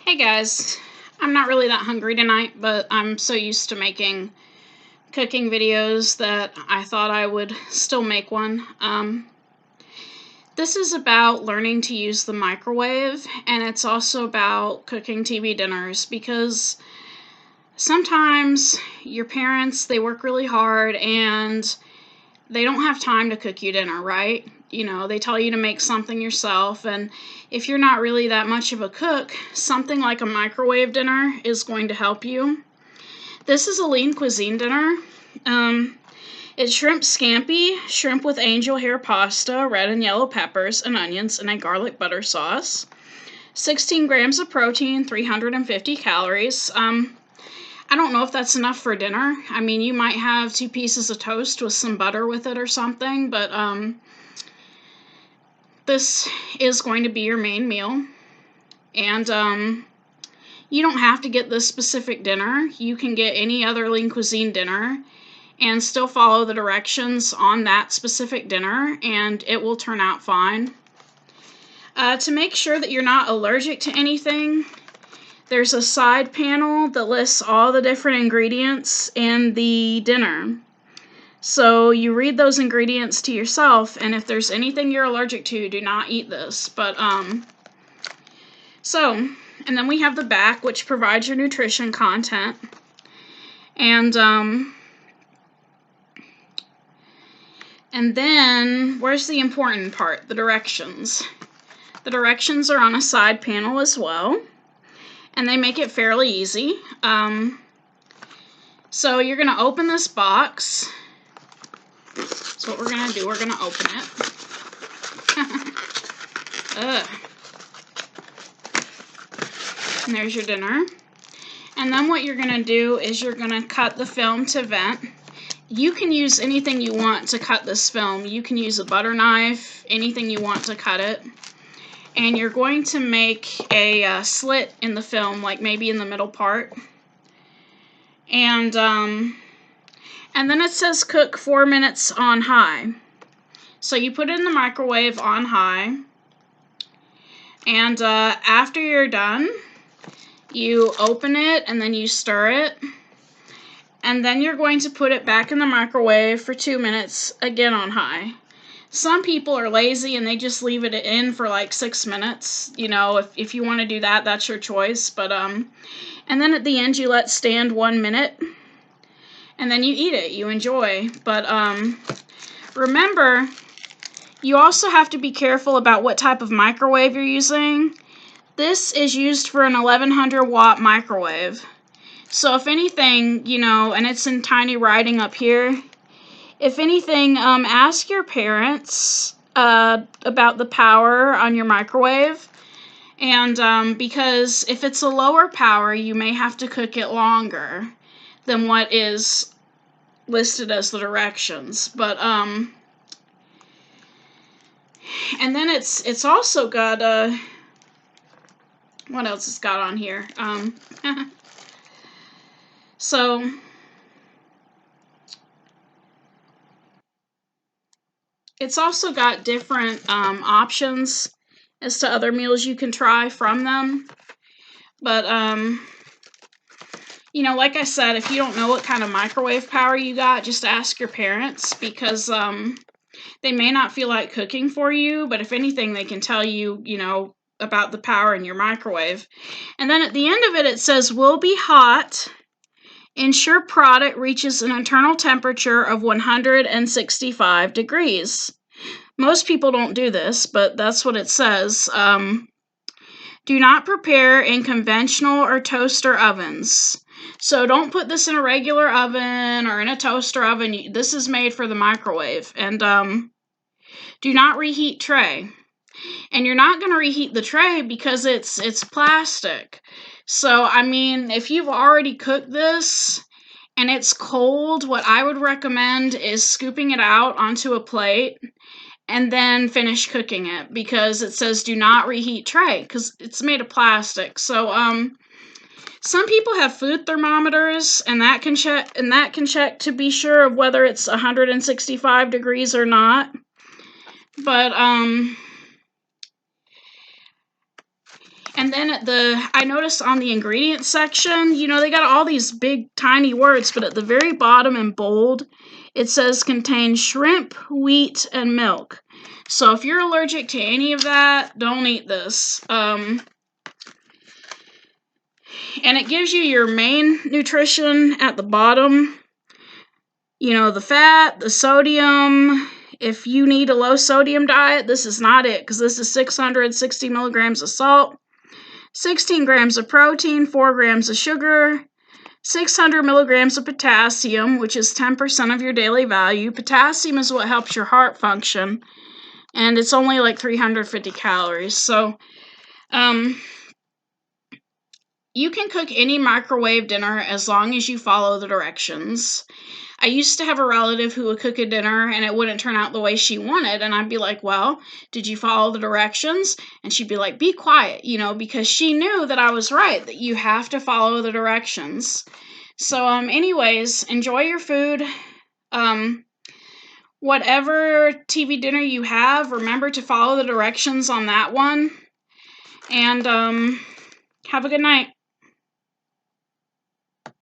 Hey guys, I'm not really that hungry tonight, but I'm so used to making cooking videos that I thought I would still make one. This is about learning to use the microwave, and it's also about cooking TV dinners, because sometimes your parents, they work really hard and they don't have time to cook you dinner, right? You know, they tell you to make something yourself, and if you're not really that much of a cook, something like a microwave dinner is going to help you. This is a lean cuisine dinner. It's shrimp scampi, shrimp with angel hair pasta, red and yellow peppers and onions, and a garlic butter sauce. 16 grams of protein, 350 calories. I don't know if that's enough for dinner. I mean, you might have 2 pieces of toast with some butter with it or something, but this is going to be your main meal. And you don't have to get this specific dinner. You can get any other lean cuisine dinner and still follow the directions on that specific dinner, and it will turn out fine. To make sure that you're not allergic to anything, there's a side panel that lists all the different ingredients in the dinner. So you read those ingredients to yourself, and if there's anything you're allergic to, do not eat this. And then we have the back, which provides your nutrition content. And then, where's the important part? The directions. The directions are on a side panel as well, and they make it fairly easy. So you're going to open this box. So what we're going to do, we're going to open it. And there's your dinner. And then what you're going to do is you're going to cut the film to vent. You can use anything you want to cut this film. You can use a butter knife, anything you want to cut it. And you're going to make a slit in the film, like maybe in the middle part. And then it says cook 4 minutes on high. So you put it in the microwave on high. And after you're done, you open it and then you stir it. And then you're going to put it back in the microwave for 2 minutes, again on high. Some people are lazy and they just leave it in for like 6 minutes. You know, if you want to do that, that's your choice. But and then at the end you let stand 1 minute. And then you eat it, you enjoy. But remember, you also have to be careful about what type of microwave you're using. This is used for an 1100 watt microwave. So if anything, you know, and it's in tiny writing up here, if anything, ask your parents about the power on your microwave. And because if it's a lower power, you may have to cook it longer than what is listed as the directions. But and then it's also got what else it's got on here? So it's also got different options as to other meals you can try from them. But you know, like I said, if you don't know what kind of microwave power you got, just ask your parents, because they may not feel like cooking for you, but if anything, they can tell you, you know, about the power in your microwave. And then at the end of it, it says, will be hot. Ensure product reaches an internal temperature of 165 degrees. Most people don't do this, but that's what it says. Do not prepare in conventional or toaster ovens. So don't put this in a regular oven or in a toaster oven. This is made for the microwave. And do not reheat tray. And you're not going to reheat the tray because it's plastic. So, I mean, if you've already cooked this and it's cold, what I would recommend is scooping it out onto a plate and then finish cooking it, because it says do not reheat tray because it's made of plastic. So some people have food thermometers, and that can check to be sure of whether it's 165 degrees or not. But And then I noticed on the ingredients section, you know, they got all these big tiny words, but at the very bottom in bold, it says contains shrimp, wheat, and milk. So if you're allergic to any of that, don't eat this. And it gives you your main nutrition at the bottom. You know, the fat, the sodium. If you need a low sodium diet, this is not it, because this is 660 milligrams of salt, 16 grams of protein, 4 grams of sugar, 600 milligrams of potassium, which is 10% of your daily value. Potassium is what helps your heart function, and it's only like 350 calories. So, you can cook any microwave dinner as long as you follow the directions. I used to have a relative who would cook a dinner and it wouldn't turn out the way she wanted, and I'd be like, well, did you follow the directions? And she'd be like, be quiet, you know, because she knew that I was right, that you have to follow the directions. So, anyways, enjoy your food. Whatever TV dinner you have, remember to follow the directions on that one. And, have a good night.